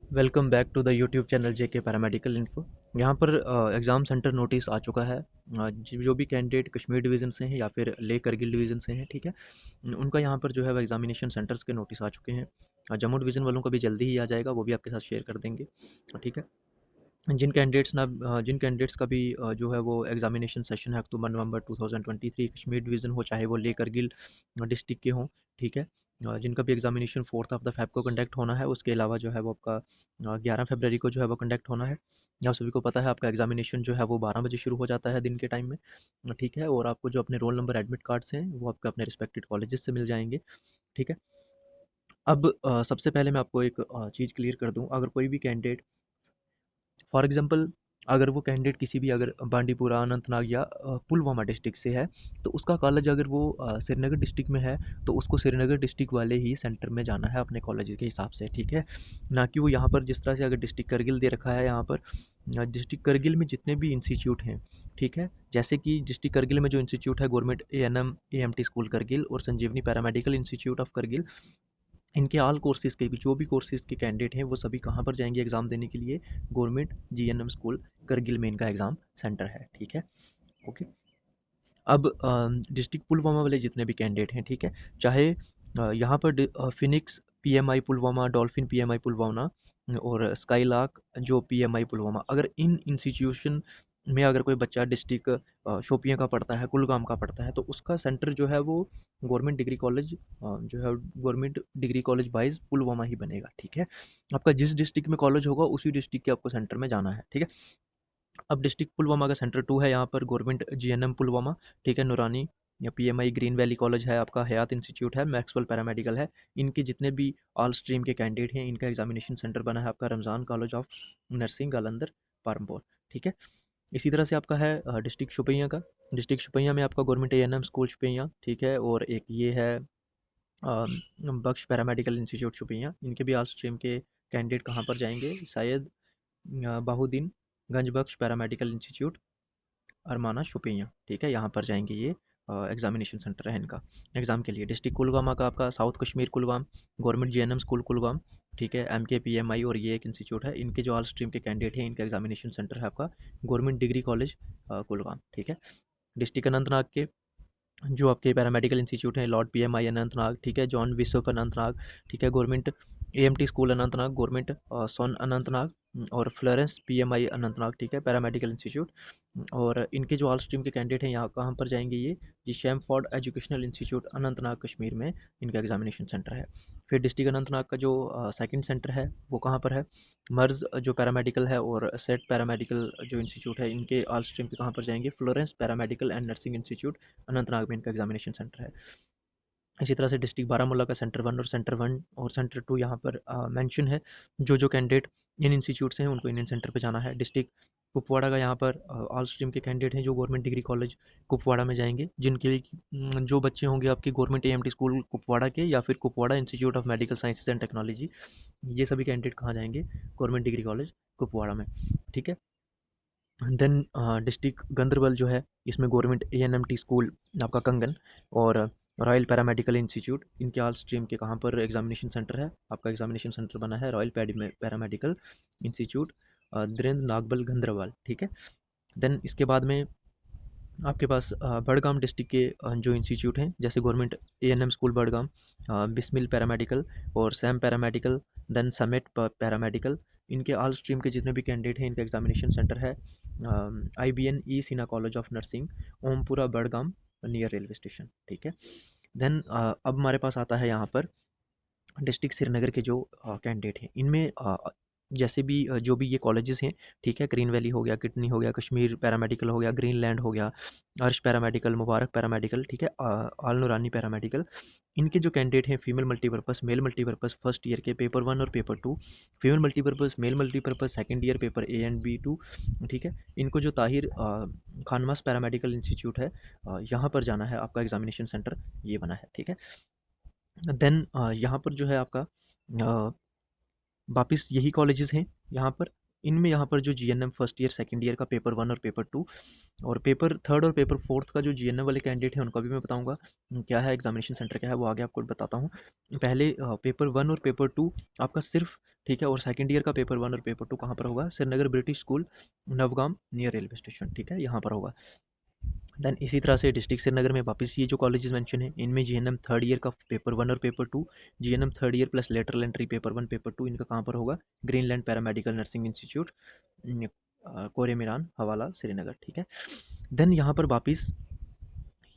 Welcome back to the YouTube channel JK paramedical info. यहाँ पर exam centre notice आ चुका है। जो भी कैंडिडेट कश्मीर डिवीज़न से हैं या फिर ले करगिल डिवीज़न से हैं, ठीक है, उनका यहाँ पर जो है वो एग्जामिनेशन सेंटर्स के नोटिस आ चुके हैं। जम्मू डिवीज़न वालों का भी जल्दी ही आ जाएगा, वो भी आपके साथ शेयर कर देंगे। ठीक है। जिन कैंडिडेट्स का भी जो है वो एग्जामिनेशन सेशन है अक्टूबर नवंबर 2023, कश्मीर डिवीज़न हो चाहे वो ले करगिल डिस्ट्रिक्ट के हों, ठीक है। जिनका भी एग्जामिनेशन 4 ऑफ द फेब को कंडक्ट होना है, उसके अलावा जो है वो आपका 11 फरवरी को जो है वो कंडक्ट होना है। आप सभी को पता है आपका एग्जामिनेशन जो है वो 12 बजे शुरू हो जाता है दिन के टाइम में, ठीक है। और आपको जो अपने रोल नंबर एडमिट कार्ड्स हैं वो आपको अपने रिस्पेक्टेड कॉलेजेस से मिल जाएंगे, ठीक है। अब सबसे पहले मैं आपको एक चीज़ क्लियर कर दूं, अगर कोई भी कैंडिडेट फॉर एग्जांपल अगर वो कैंडिडेट किसी भी अगर बांडीपुरा, अनंतनाग या पुलवामा डिस्ट्रिक्ट से है, तो उसका कॉलेज अगर वो श्रीनगर डिस्ट्रिक्ट में है, तो उसको श्रीनगर डिस्ट्रिक्ट वाले ही सेंटर में जाना है अपने कॉलेज के हिसाब से, ठीक है। ना कि वो यहाँ पर जिस तरह से अगर डिस्ट्रिक्ट करगिल दे रखा है, यहाँ पर डिस्ट्रिक्ट करगिल में जितने भी इंस्टीट्यूट हैं, ठीक है, जैसे कि डिस्ट्रिक्ट करगिल में जो इंस्टीट्यूट है government ANM AMT school Kargil और संजीवनी पैरामेडिकल इंस्टीट्यूट ऑफ करगिल, इनके ऑल कोर्सेज़ के भी जो भी कोर्सेज़ के कैंडिडेट हैं वो सभी कहाँ पर जाएंगे एग्ज़ाम देने के लिए? गवर्नमेंट GNM स्कूल करगिल में इनका एग्ज़ाम सेंटर है, ठीक है। ओके। अब डिस्ट्रिक्ट पुलवामा वाले जितने भी कैंडिडेट हैं, ठीक है, चाहे यहाँ पर Phoenix PMI Pulwama, dolphin PMI Pulwama और स्काईलार्क जो PMI पुलवामा, अगर इन इंस्टीट्यूशन में अगर कोई बच्चा डिस्ट्रिक्ट शोपियां का पढ़ता है, कुलगाम का पढ़ता है, तो उसका सेंटर जो है वो गवर्नमेंट डिग्री कॉलेज जो है government degree college wise Pulwama ही बनेगा, ठीक है। आपका जिस डिस्ट्रिक्ट में कॉलेज होगा उसी डिस्ट्रिक्ट के आपको सेंटर में जाना है, ठीक है। अब डिस्ट्रिक्ट पुलवामा का सेंटर 2 है यहाँ पर गवर्नमेंट GNM पुलवामा, ठीक है, नूरानी या PMI ग्रीन वैली कॉलेज है आपका, हयात इंस्टीट्यूट है, मैक्सवेल पैरामेडिकल है। इनके जितने भी ऑल स्ट्रीम के कैंडिडेट हैं इनका एग्जामिनेशन सेंटर बना है आपका रमज़ान कॉलेज ऑफ नर्सिंग गालंदर पारमपुर, ठीक है। इसी तरह से आपका है डिस्ट्रिक्ट शुपियाँ का। डिस्ट्रिक्ट शुपियाँ में आपका गवर्नमेंट ANM स्कूल शुपियाँ, ठीक है, और एक ये है बख्श पैरामेडिकल इंस्टीट्यूट शुपियाँ। इनके भी ऑल स्ट्रीम के कैंडिडेट कहाँ पर जाएंगे? शायद बाहुद्दीन गंज बख्श पैरामेडिकल इंस्टीट्यूट अरमाना शुपियाँ, ठीक है, यहाँ पर जाएंगे ये एग्जामिनेशन सेंटर है इनका एग्ज़ाम के लिए। डिस्ट्रिक्ट कुलगामा का आपका south Kashmir Kulgam, government GNM school Kulgam, ठीक है, MK PMI और ये एक इंस्टीट्यूट है। इनके जो ऑल स्ट्रीम के कैंडिडेट हैं इनका एग्जामिनेशन सेंटर है आपका गवर्नमेंट डिग्री कॉलेज कुलगाम, ठीक है। डिस्ट्रिक्ट अनंतनाग के जो आपके पैरामेडिकल इंस्टीट्यूट हैं, लॉर्ड PMI अनंतनाग, ठीक है, जॉन बिशप अनंतनाग, ठीक है, government AMT school Anantnag, government सोन अनंतनाग और फ्लोरेंस PMI अनंतनाग, ठीक है, पैरामेडिकल इंस्टीट्यूट। और इनके जो ऑल स्ट्रीम के कैंडिडेट हैं यहाँ कहाँ पर जाएंगे ये Shamford educational institute Anantnag Kashmir में इनका एग्जामिनेशन सेंटर है। फिर डिस्ट्रिक्ट अनंतनाग का जो सेकंड सेंटर है वो कहाँ पर है? मर्ज जो पैरामेडिकल है और सेट पैरामेडिकल जो इंस्टीट्यूट है इनके ऑल स्ट्रीम के कहाँ पर जाएंगे? Florence paramedical and nursing institute Anantnag में इनका एग्जामिनेशन सेंटर है। इसी तरह से डिस्ट्रिक्ट बारामूला का सेंटर 1 और सेंटर 2 यहाँ पर मेंशन है। जो जो कैंडिडेट इन इंस्टीट्यूट से हैं उनको इन सेंटर पे जाना है। डिस्ट्रिक्ट कुपवाड़ा का यहाँ पर ऑल स्ट्रीम के कैंडिडेट हैं जो गवर्नमेंट डिग्री कॉलेज कुपवाड़ा में जाएंगे, जिनके जो बच्चे होंगे आपके गवर्नमेंट AMT स्कूल कुपवाड़ा के या फिर Kupwara institute of medical sciences and technology, ये सभी कैंडिडेट कहाँ जाएंगे? गवर्नमेंट डिग्री कॉलेज कुपवाड़ा में, ठीक है। देन डिस्ट्रिक्ट गंदरबल जो है इसमें गवर्नमेंट ANMT स्कूल आपका कंगन और रॉयल पैरामेडिकल इंस्टीट्यूट, इनके ऑल स्ट्रीम के कहाँ पर एग्जामिनेशन सेंटर है? आपका एग्जामिनेशन सेंटर बना है रॉयल पैरामेडिकल इंस्टीट्यूट द्रिंद नागबल गंदरबल, ठीक है। देन इसके बाद में आपके पास बड़गाम डिस्ट्रिक्ट के जो इंस्टीट्यूट हैं जैसे government ANM school Budgam, Bismil paramedical और Sam paramedical, then summit paramedical, इनके ऑल स्ट्रीम के जितने भी कैंडिडेट हैं इनका एग्जामिनेशन सेंटर है IBN ई सिन्हा college of nursing Ompura Budgam near railway station, ठीक है। देन अब हमारे पास आता है यहाँ पर डिस्ट्रिक्ट श्रीनगर के जो कैंडिडेट हैं इनमें जैसे भी जो भी ये कॉलेजेस हैं, ठीक है, ग्रीन वैली हो गया, किटनी हो गया, कश्मीर पैरामेडिकल हो गया, ग्रीनलैंड हो गया, अर्श पैरामेडिकल, मुबारक पैरामेडिकल, ठीक है, आल नूरानी पैरामेडिकल, इनके जो कैंडिडेट हैं female multipurpose male multipurpose first year के पेपर 1 और paper 2, female multipurpose male multipurpose second year paper A and B2, ठीक है। इनको जो ताहिर खानमास पैरामेडिकल इंस्टीट्यूट है यहाँ पर जाना है, आपका एग्जामिनेशन सेंटर ये बना है, ठीक है। देन यहाँ पर जो है आपका वापस यही कॉलेजेस हैं यहाँ पर इनमें यहाँ पर जो GNM first year second year का पेपर 1 और पेपर 2 और पेपर थर्ड और पेपर फोर्थ का जो जीएनएम वाले कैंडिडेट हैं उनका भी मैं बताऊंगा क्या है, एग्जामिनेशन सेंटर क्या है वो आगे आपको बताता हूँ। पहले पेपर 1 और पेपर 2 आपका सिर्फ, ठीक है, और सेकंड ईयर का पेपर 1 और पेपर 2 कहाँ पर होगा, Srinagar British school, Navgam near railway station, ठीक है, यहाँ पर होगा। देन इसी तरह से डिस्ट्रिक्ट श्रीनगर में वापस ये जो कॉलेजेस मेंशन है इनमें जीएनएम थर्ड ईयर का पेपर 1 और paper 2, GNM third year plus lateral entry paper 1 paper 2 इनका कहाँ पर होगा, ग्रीनलैंड पैरामेडिकल नर्सिंग इंस्टीट्यूट, कोरे मीरान हवाला श्रीनगर, ठीक है। देन यहाँ पर वापस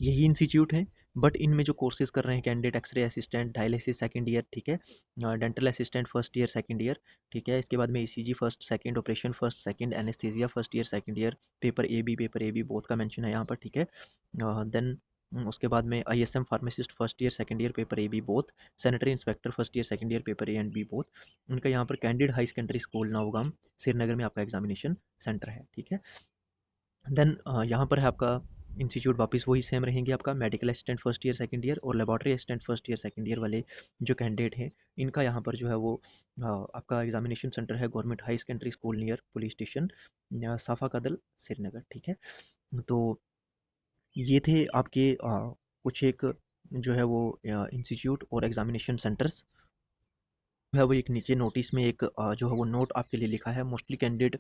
यही इंस्टीट्यूट है, बट इनमें जो कोर्सेज कर रहे हैं candidate, X ray assistant, dialysis second year, ठीक है, dental assistant first year second year, ठीक है, इसके बाद में ECG first second, operation first second, anaesthesia first year second year, paper A B both का मेंशन है यहाँ पर, ठीक है। देन उसके बाद में ISM pharmacist first year second year paper A B both, sanitary inspector first year second year paper A and B both, उनका यहाँ पर candidate high secondary school Navgam Srinagar में आपका एग्जामिनेशन सेंटर है, ठीक है। देन यहाँ पर है आपका इंस्टीट्यूट वापस वही सेम रहेंगे, आपका medical assistant first year second year और laboratory assistant first year second year वाले जो कैंडिडेट हैं इनका यहाँ पर जो है वो आपका एग्जामिनेशन सेंटर है government high secondary school near police station साफा कदल श्रीनगर, ठीक है। तो ये थे आपके कुछ एक जो है वो इंस्टीट्यूट और एग्जामिनेशन सेंटर्स है। वो एक नीचे नोटिस में एक जो है वो नोट आपके लिए लिखा है, मोस्टली कैंडिडेट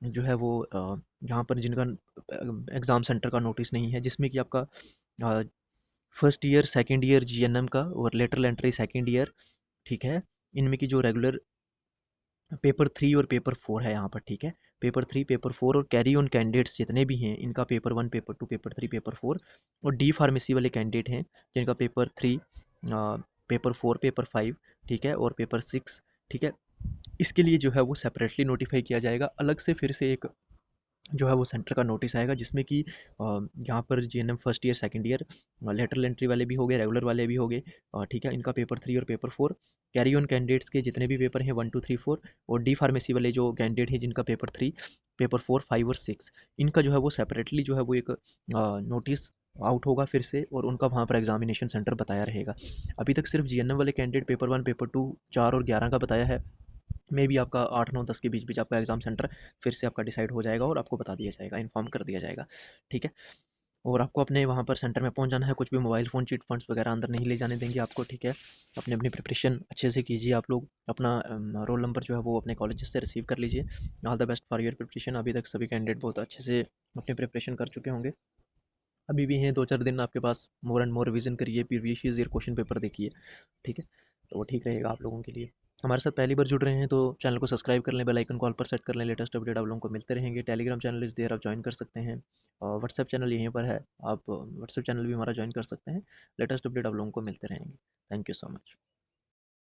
जो है वो यहाँ पर जिनका एग्ज़ाम सेंटर का नोटिस नहीं है, जिसमें कि आपका first year second year GNM का और लेटरल एंट्री सेकंड ईयर, ठीक है, इनमें की जो रेगुलर पेपर 3 और पेपर 4 है यहाँ पर, ठीक है, पेपर 3 पेपर 4 और कैरी ऑन कैंडिडेट्स जितने भी हैं इनका पेपर 1 पेपर 2 पेपर 3 पेपर 4 और डी फार्मेसी वाले कैंडिडेट हैं जिनका पेपर 3 पेपर 4 पेपर 5, ठीक है, और पेपर 6, ठीक है, इसके लिए जो है वो सेपरेटली नोटिफाई किया जाएगा, अलग से फिर से एक जो है वो सेंटर का नोटिस आएगा, जिसमें कि यहाँ पर GNM first year second year lateral entry वाले भी हो गए, रेगुलर वाले भी हो गए, ठीक है, इनका पेपर 3 और पेपर 4, कैरी ऑन कैंडिडेट्स के जितने भी पेपर हैं 1 2 3 4 और डी फार्मेसी वाले जो कैंडिडेट हैं जिनका पेपर 3 पेपर 4 5 और 6 इनका जो है वो सेपरेटली जो है वो एक नोटिस आउट होगा फिर से, और उनका वहाँ पर एग्जामिनेशन सेंटर बताया रहेगा। अभी तक सिर्फ जीएनएम वाले कैंडिडेट पेपर 1 पेपर 2 4 और 11 का बताया है, मे बी आपका 8 9 10 के बीच बीच आपका एग्जाम सेंटर फिर से आपका डिसाइड हो जाएगा और आपको बता दिया जाएगा, इन्फॉर्म कर दिया जाएगा, ठीक है। और आपको अपने वहाँ पर सेंटर में पहुँच जाना है, कुछ भी मोबाइल फ़ोन चिट फंड्स वगैरह अंदर नहीं ले जाने देंगे आपको, ठीक है। अपनी अपनी प्रिपरेशन अच्छे से कीजिए, आप लोग अपना रोल नंबर जो है वो अपने कॉलेज से रिसीव कर लीजिए। All the best for your preparation. अभी तक सभी कैंडिडेट बहुत अच्छे से अपनी प्रिपरेशन कर चुके होंगे, अभी भी हैं 2 4 दिन आपके पास, मोर एंड मोर रिवीजन करिए, प्रीवियस ईयर क्वेश्चन पेपर देखिए, ठीक है, तो वो ठीक रहेगा आप लोगों के लिए। हमारे साथ पहली बार जुड़ रहे हैं तो चैनल को सब्सक्राइब कर लें, बेल आइकन को ऑल पर सेट कर लें, लेटेस्ट अपडेट आप लोगों को मिलते रहेंगे। टेलीग्राम चैनल इस देर आप ज्वाइन कर सकते हैं, और व्हाट्सएप चैनल यहीं पर है, आप व्हाट्सएप चैनल भी हमारा ज्वाइन कर सकते हैं, लेटेस्ट अपडेट आप लोगों को मिलते रहेंगे। Thank you so much.